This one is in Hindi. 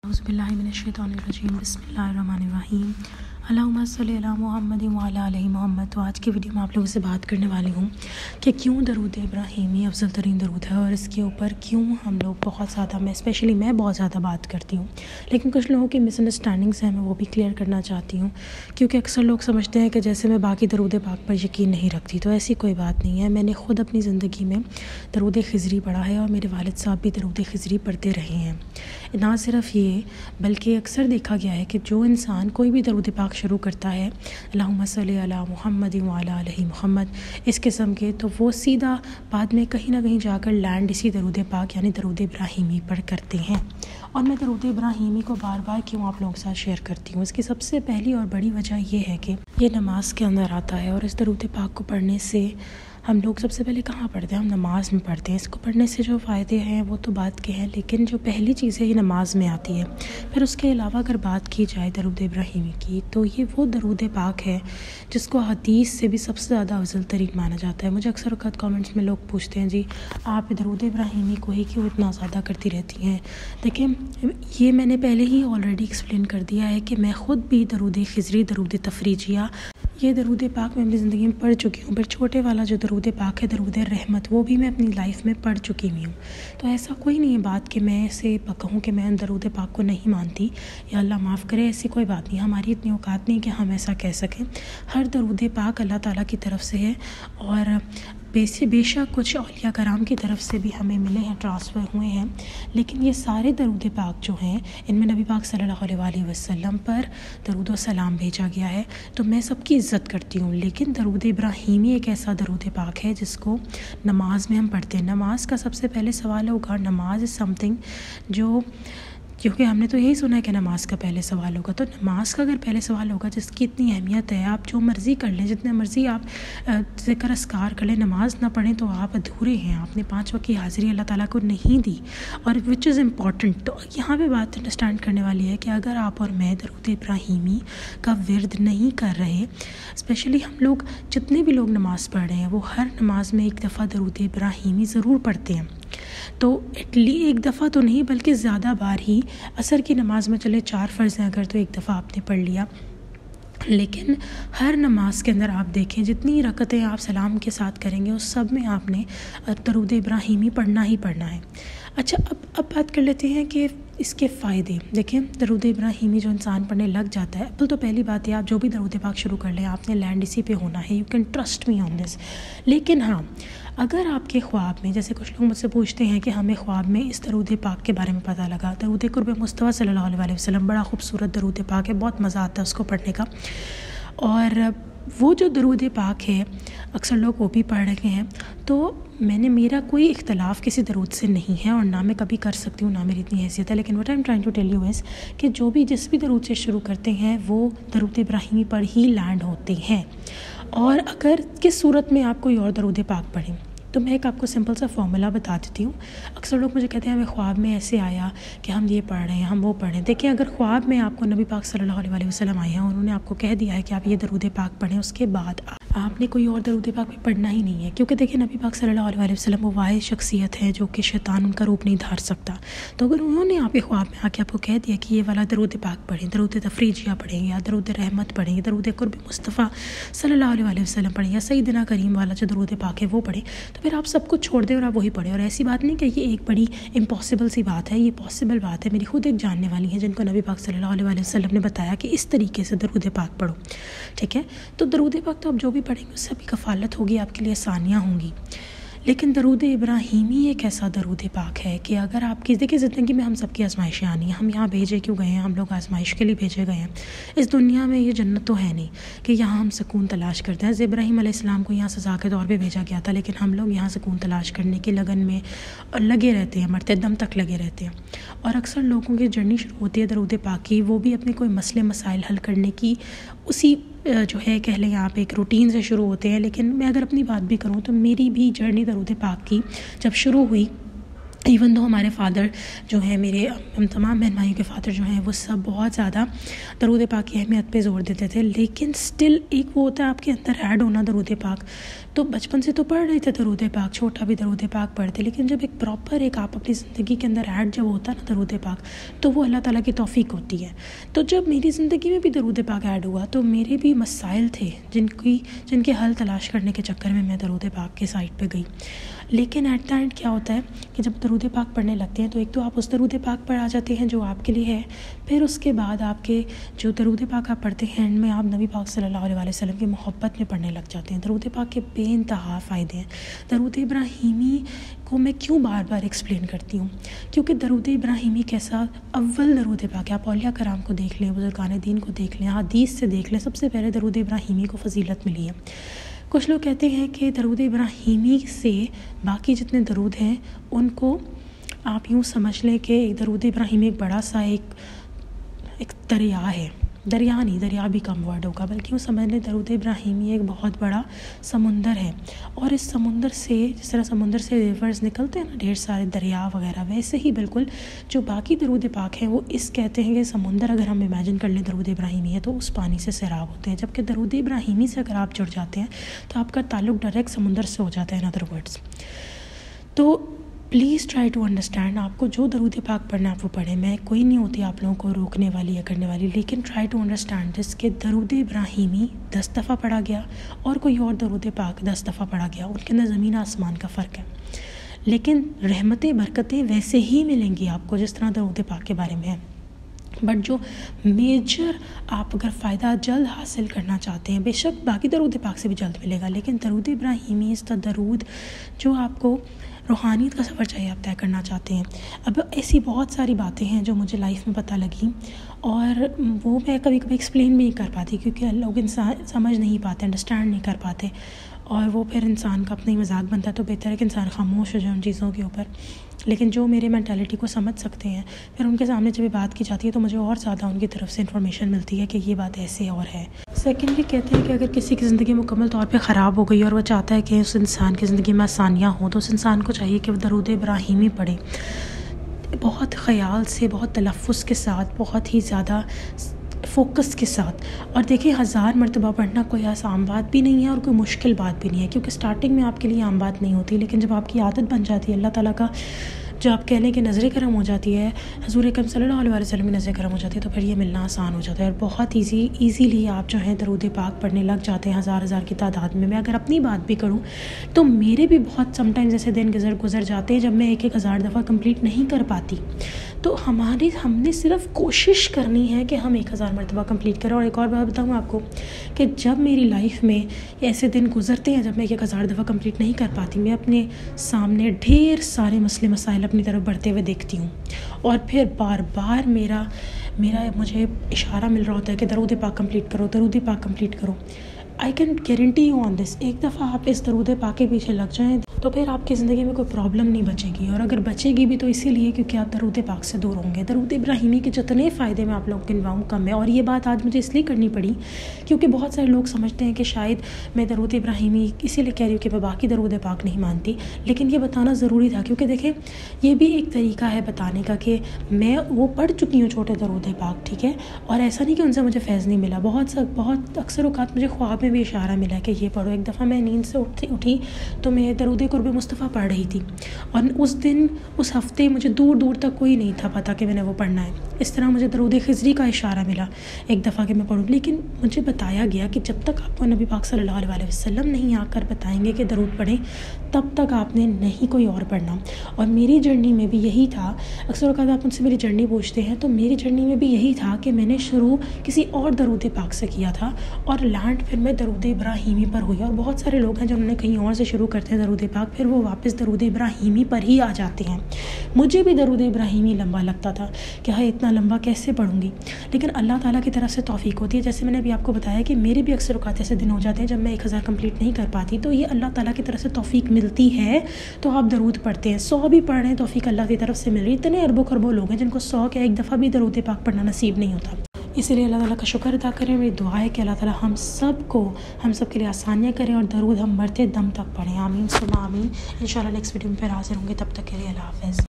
औज़ुबिल्लाहिमिनश्शैतानिर्रजीम बिस्मिल्लाहिर्रहमानिर्रहीम अल्लाहुम्मा सल्लि अला मुहम्मद व अला आलि मोहम्मद। तो आज की वीडियो में आप लोगों से बात करने वाली हूँ कि क्यों दरूद इब्राहिमी अफजल तरीन दरूद है और इसके ऊपर क्यों हम लोग बहुत ज़्यादा मैं बहुत ज़्यादा बात करती हूँ, लेकिन कुछ लोगों की मिसअंडरस्टैंडिंग्स हैं, मैं वो भी क्लियर करना चाहती हूँ। क्योंकि अक्सर लोग समझते हैं कि जैसे मैं बाकी दरूद पाक पर यकीन नहीं रखती, तो ऐसी कोई बात नहीं है। मैंने ख़ुद अपनी ज़िंदगी में दरूद खिज़री पढ़ा है और मेरे वालिद साहब भी दरूद खिज़री पढ़ते रहे हैं। ना सिर्फ ये बल्कि अक्सर देखा गया है कि जो इंसान कोई भी दरूद पाक शुरू करता है अल्लाहुम्मा सल्लि अला मुहम्मद व अला आलि मोहम्मद इस किस्म के, तो वो सीधा बाद में कहीं ना कहीं जाकर लैंड इसी दरूद पाक यानी दरूद इब्राहिमी पर करते हैं। और मैं दरूद इब्राहिमी को बार बार क्यों आप लोगों के साथ शेयर करती हूँ, इसकी सबसे पहली और बड़ी वजह ये है कि ये नमाज के अंदर आता है और इस दरूद पाक को पढ़ने से हम लोग सबसे पहले कहाँ पढ़ते हैं, हम नमाज में पढ़ते हैं। इसको पढ़ने से जो फ़ायदे हैं वो तो बात के हैं, लेकिन जो पहली चीज़ है ये नमाज में आती है। फिर उसके अलावा अगर बात की जाए दरूद इब्राहिमी की, तो ये वो दरूद पाक है जिसको हदीस से भी सबसे ज़्यादा अफजल तरीन माना जाता है। मुझे अक्सर वक़्त कमेंट्स में लोग पूछते हैं, जी आप दरूद इब्राहिमी को ही क्यों इतना ज़्यादा करती रहती हैं। देखिए, ये मैंने पहले ही ऑलरेडी एक्सप्लेन कर दिया है कि मैं ख़ुद भी दरूद खिज़री, दरूद तफरीजिया, ये दरूद पाक मैं अपनी ज़िंदगी में पढ़ चुकी हूँ। पर छोटे वाला जो दरूद पाक है दरूद रहमत, वो भी मैं अपनी लाइफ में पढ़ चुकी हुई हूँ। तो ऐसा कोई नहीं है बात कि मैं इसे कहूँ कि मैं दरूद पाक को नहीं मानती या अल्लाह माफ़ करे, ऐसी कोई बात नहीं। हमारी इतनी औकात नहीं कि हम ऐसा कह सकें। हर दरूद पाक अल्लाह ताला की तरफ से है और बेशक कुछ औलिया कराम की तरफ से भी हमें मिले हैं, ट्रांसफ़र हुए हैं, लेकिन ये सारे दरूद पाक जो हैं इनमें नबी पाक सल्लल्लाहु अलैहि वसल्लम पर दरूद व सलाम भेजा गया है। तो मैं सबकी इज़्ज़त करती हूँ, लेकिन दरूद इब्राहिमी एक ऐसा दरूद पाक है जिसको नमाज में हम पढ़ते हैं। नमाज का सबसे पहले सवाल होगा, नमाज इज़ समथिंग जो, क्योंकि हमने तो यही सुना है कि नमाज का पहले सवाल होगा, तो नमाज का अगर पहले सवाल होगा जिसकी इतनी अहमियत है, आप जो मर्ज़ी कर लें, जितने मर्ज़ी आप ज़िक्र अस्कार कर लें, नमाज ना पढ़ें तो आप अधूरे हैं। आपने 5 वक्त की हाज़िरी अल्लाह ताला को नहीं दी, और विच इज़ इम्पॉर्टेंट। तो यहाँ पे बात अंडरस्टैंड करने वाली है कि अगर आप और मैं दरूद इब्राहिमी का विर्द नहीं कर रहे, स्पेशली हम लोग जितने भी लोग नमाज़ पढ़ रहे हैं वो हर नमाज में एक दफ़ा दरूद इब्राहिमी ज़रूर पढ़ते हैं। तो एक दफ़ा तो नहीं बल्कि ज़्यादा बार ही, असर की नमाज़ में चले 4 फ़र्ज़ हैं अगर, तो एक दफ़ा आपने पढ़ लिया, लेकिन हर नमाज के अंदर आप देखें जितनी रकतें आप सलाम के साथ करेंगे उस सब में आपने दरूद इब्राहिमी पढ़ना ही पढ़ना है। अच्छा, अब बात कर लेते हैं कि इसके फ़ायदे। देखें, दरूद इब्राहिमी जो इंसान पढ़ने लग जाता है, तो पहली बात है आप जो भी दरूद पाक शुरू कर लें आपने लैंड इसी पे होना है, you can trust me on this. लेकिन हाँ, अगर आपके ख्वाब में, जैसे कुछ लोग मुझसे पूछते हैं कि हमें ख्वाब में इस दरूद पाक के बारे में पता लगा, दरूद कुर्ब मुस्तफ़ा सल्लल्लाहु अलैहि वसल्लम बड़ा खूबसूरत दरूद पाक है, बहुत मज़ा आता है उसको पढ़ने का। और वो जो दरूद पाक है अक्सर लोग वो भी पढ़ रहे हैं, तो मेरा कोई इख्तलाफ किसी दरूद से नहीं है और ना मैं कभी कर सकती हूँ, ना मेरी इतनी हैसियत है। लेकिन what I am trying to tell you is कि जिस भी दरूद से शुरू करते हैं वो दरूद इब्राहिमी पर ही लैंड होते हैं। और अगर किस सूरत में आप कोई और दरूद पाक पढ़ें, तो मैं एक आपको सिंपल सा फॉर्मूला बता देती हूँ। अक्सर लोग मुझे कहते हैं हमें ख्वाब में ऐसे आया कि हम ये पढ़ रहे हैं, हम वो पढ़ रहे हैं। देखिए, अगर ख्वाब में आपको नबी पाक सल्लल्लाहु अलैहि वसल्लम आए हैं और उन्होंने आपको कह दिया है कि आप ये दरूद पाक पढ़ें, उसके बाद आपने कोई और दरूद पाक भी पढ़ना ही नहीं है। क्योंकि देखिए, नबी पाक सल्लल्लाहु अलैहि वसल्लम वो वाहिद शख्सियत है जो कि शैतान उनका रूप नहीं धार सकता। तो अगर उन्होंने आपके ख्वाब में आके आपको कह दिया कि ये वाला दरूद पाक पढ़ें, दरूद तफरीजिया पढ़ें या दरूद रहमत पढ़ें, दरूद कुर्ब मुस्तफ़ा सल्लल्लाहु अलैहि वसल्लम पढ़ें या सैयदना करीम वाला जो दरूद पाक है वो पढ़ें, तो फिर आप सब कुछ छोड़ दें और आप वही पढ़ें। और ऐसी बात नहीं कि ये एक बड़ी इम्पॉसिबल सी बात है, ये पॉसिबल बात है। मेरी खुद एक जानने वाली है जिनको नबी पाक सल्लल्लाहु अलैहि वसल्लम ने बताया कि इस तरीके से दरूद पाक पढ़ो, ठीक है। तो दरूद पाक तो आप जो भी पढ़ेंगे उससे भी कफ़ालत होगी, आपके लिए आसानियाँ होंगी। लेकिन दरूद इब्राहिमी एक ऐसा दरूद पाक है कि अगर आपकी, देखिए ज़िंदगी में हम सबकी आजमाइशें आनी हैं, हम यहाँ भेजे क्यों गए हैं, हम लोग आजमाइश के लिए भेजे गए हैं। इस दुनिया में ये जन्नत तो है नहीं कि यहाँ हम सुकून तलाश करते हैं। इब्राहीम अलैहिस्सलाम को यहाँ सज़ा के तौर पे भेजा गया था, लेकिन हम लोग यहाँ सुकून तलाश करने की लगन में लगे रहते हैं, मरते दम तक लगे रहते हैं। और अक्सर लोगों की जर्नी शुरू होती है दरूद पाक की, वो भी अपने कोई मसले मसाइल हल करने की उसी जो है कह लें आप एक रूटीन से शुरू होते हैं। लेकिन मैं अगर अपनी बात भी करूँ तो मेरी भी जर्नी दरूद पाक की जब शुरू हुई इवन दो हमारे फ़ादर जो हैं, मेरे हम तमाम बहन भाइयों के फ़ादर जो हैं, वो सब बहुत ज़्यादा दरूद पाक की अहमियत पे ज़ोर देते थे, लेकिन स्टिल एक वो होता है आपके अंदर ऐड होना दरूद पाक। तो बचपन से तो पढ़ रहे थे दरूद पाक, छोटा भी दरूद पाक पढ़ते, लेकिन जब एक प्रॉपर एक आप अपनी ज़िंदगी के अंदर ऐड जब होता है ना दरूद पाक, तो वो अल्लाह ताला की तौफ़ीक होती है। तो जब मेरी ज़िंदगी में भी दरूद पाक ऐड हुआ, तो मेरे भी मसाइल थे जिनके हल तलाश करने के चक्कर में मैं दरूद पाक के साइड पे गई। लेकिन एट द एंड क्या होता है कि जब दरूद पाक पढ़ने लगते हैं, तो एक तो आप उस दरूद पाक पर आ जाते हैं जो आपके लिए है, फिर उसके बाद आपके जो दरूद पाक आप पढ़ते हैं, एंड में आप नबी पाक सल्लल्लाहु अलैहि वसल्लम की मोहब्बत में पढ़ने लग जाते हैं। दरूद पाक के बेइंतहा फ़ायदे हैं। दरूद इब्राहीमी को मैं क्यों बार बार एक्सप्लेन करती हूँ, क्योंकि दरूद इब्राहीमी कैसा अव्वल दरूद पाक है। आप औलिया कराम को देख लें, बुज़ुर्गान दीन को देख लें, हदीस से देख लें, सबसे पहले दरूद इब्राहीमी को फजीलत मिली है। कुछ लोग कहते हैं कि दरूद इब्राहीमी से बाकी जितने दरूद हैं उनको आप यूँ समझ लें कि दरूद इब्राहीमी एक बड़ा सा एक दरिया है। दरिया नहीं, दरिया भी कम वर्ड होगा, बल्कि यूँ समझ लें दरूद इब्राहीमी एक बहुत बड़ा समुंदर है। और इस समुंदर से, जिस तरह समुंदर से रिवर्स निकलते हैं ना ढेर सारे दरिया वगैरह, वैसे ही बिल्कुल जो बाकी दरूद पाक हैं वो इस कहते हैं कि समुंदर अगर हम इमेजिन कर लें दरूद इब्राहीमी है, तो उस पानी से सैराब होते हैं। जबकि दरूद इब्राहीमी से अगर आप जुड़ जाते हैं तो आपका ताल्लुक़ डायरेक्ट समुंदर से हो जाता है, इन अदर वर्ड्स। तो प्लीज़ ट्राई टू अंडरस्टैंड, आपको जो दरूद पाक पढ़ना आप वो पढ़ें। मैं कोई नहीं होती आप लोगों को रोकने वाली या करने वाली, लेकिन ट्राई टू अंडरस्टैंड दिस कि दरूद इब्राहीमी 10 दफ़ा पढ़ा गया और कोई और दरूद पाक 10 दफ़ा पढ़ा गया, उनके अंदर ज़मीन आसमान का फ़र्क है। लेकिन रहमतें बरकतें वैसे ही मिलेंगी आपको जिस तरह दरूद पाक के बारे में है। बट जो मेजर आप अगर फ़ायदा जल्द हासिल करना चाहते हैं, बेशक बाकी दरूद पाक से भी जल्द मिलेगा, लेकिन दरूद इब्राहीमी इस दरूद जो आपको रूहानियत का सफ़र चाहिए, आप तय करना चाहते हैं। अब ऐसी बहुत सारी बातें हैं जो मुझे लाइफ में पता लगी और वो मैं कभी कभी एक्सप्लेन भी नहीं कर पाती, क्योंकि लोग इंसान समझ नहीं पाते, अंडरस्टैंड नहीं कर पाते, और वो फिर इंसान का अपना ही मजाक बनता है। तो बेहतर है कि इंसान खामोश हो जाए उन चीज़ों के ऊपर। लेकिन जो मेरे मेंटालिटी को समझ सकते हैं, फिर उनके सामने जब ये बात की जाती है तो मुझे और ज़्यादा उनकी तरफ से इन्फॉर्मेशन मिलती है कि ये बात ऐसे और है। सेकेंडली कहते हैं कि अगर किसी की ज़िंदगी मुकम्मल तौर पे ख़राब हो गई और वो चाहता है कि उस इंसान की ज़िंदगी में आसानियाँ हों, तो उस इंसान को चाहिए कि वो दरूद इब्राहीमी पढ़े, बहुत ख़याल से, बहुत तलफ़्फ़ुज़ के साथ, बहुत ही ज़्यादा फ़ोकस के साथ। और देखिए 1000 मरतबा पढ़ना कोई आसान बात भी नहीं है और कोई मुश्किल बात भी नहीं है, क्योंकि स्टार्टिंग में आपके लिए आम बात नहीं होती, लेकिन जब आपकी आदत बन जाती है, अल्लाह ताला का जब आप कह लें कि नज़र करम हो जाती है, हुज़ूर अकरम सल्लल्लाहु अलैहि वसल्लम की नज़र करम हो जाती है, तो फिर ये मिलना आसान हो जाता है और बहुत ईज़ीली आप जो है दरूद पाक पढ़ने लग जाते हैं हज़ार की तादाद में। मैं अगर अपनी बात भी करूँ तो मेरे भी बहुत समटाइम्स ऐसे दिन गुजर जाते हैं जब मैं 1000 दफ़ा कंप्लीट नहीं कर पाती। तो हमने सिर्फ कोशिश करनी है कि हम 1000 मरतबा कंप्लीट करें। और एक और बात बताऊँ आपको कि जब मेरी लाइफ में ऐसे दिन गुजरते हैं जब मैं 1000 दफ़ा कंप्लीट नहीं कर पाती, मैं अपने सामने ढेर सारे मसले मसाइल अपनी तरफ बढ़ते हुए देखती हूँ और फिर बार बार मुझे इशारा मिल रहा होता है कि दरूद पाक कंप्लीट करो, दरूद पाक कंप्लीट करो। I can guarantee you on this, एक दफ़ा आप इस दरूद पाक के पीछे लग जाएं तो फिर आपकी ज़िंदगी में कोई प्रॉब्लम नहीं बचेगी, और अगर बचेगी भी तो इसीलिए क्योंकि आप दरूद पाक से दूर होंगे। दरूद इब्राहीमी के जितने फ़ायदे मैं आप लोगों को गिनवाऊँ कम है, और ये बात आज मुझे इसलिए करनी पड़ी क्योंकि बहुत सारे लोग समझते हैं कि शायद मैं दरूद इब्राहीमी इसीलिए कह रही हूँ कि मैं बाकी दरूद पाक नहीं मानती, लेकिन ये बताना ज़रूरी था क्योंकि देखें ये भी एक तरीका है बताने का कि मैं वो पढ़ चुकी हूँ छोटे दरूद पाक, ठीक है, और ऐसा नहीं कि उनसे मुझे फैज़ नहीं मिला। बहुत अक्सर औक़ात मुझे ख्वाब में भी इशारा मिला है कि ये पढ़ो। एक दफ़ा मैं नींद से उठी तो मैं दरूद कुर्ब मुस्तफ़ा पढ़ रही थी, और उस हफ़्ते मुझे दूर तक कोई नहीं था पता कि मैंने वो पढ़ना है। इस तरह मुझे दरूद खिज़री का इशारा मिला एक दफ़ा कि मैं पढ़ूँ, लेकिन मुझे बताया गया कि जब तक आपको नबी पाक सल्लल्लाहु अलैहि वसल्लम नहीं आकर बताएंगे कि दरूद पढ़ें, तब तक आपने नहीं कोई और पढ़ना। और मेरी जर्नी में भी यही था। अक्सर औक़ात आप मुझसे मेरी जर्नी पूछते हैं, तो मेरी जर्नी में भी यही था कि मैंने शुरू किसी और दरूद पाक से किया था और लैंड फिर मैं दरूद इब्राहीमी पर हुई। और बहुत सारे लोग हैं जिन्होंने कहीं और से शुरू करते हैं दरूद पाक, फिर वो वापस दरूद इब्राहीमी पर ही आ जाते हैं। मुझे भी दरूद इब्राहीमी लंबा लगता था कि हाँ इतना लंबा कैसे पढ़ूंगी, लेकिन अल्लाह ताला की तरफ से तौफीक होती है। जैसे मैंने अभी आपको बताया कि मेरे भी अक्सर औक़ात ऐसे दिन हो जाते हैं जब मैं 1000 कंप्लीट नहीं कर पाती, तो ये अल्लाह ताला की तरफ से तौफीक मिलती है तो आप दरूद पढ़ते हैं। 100 भी पढ़ रहे हैं तौफीक अल्लाह की तरफ से मिल रही। इतने अरबों खरबों लोग हैं जिनको 100 के एक दफ़ा भी दरूद पाक पढ़ना नसीब नहीं होता। इसीलिए अल्लाह ताला का शुक्र अदा करें। मेरी दुआ है कि अल्लाह ताला हम सब के लिए आसानियाँ करें और दरूद हम मरते दम तक पढ़ें। आमीन सुमा आमीन। इंशाल्लाह नेक्स्ट वीडियो में फिर हाजिर होंगे, तब तक के लिए अल्लाह हाफ़िज़।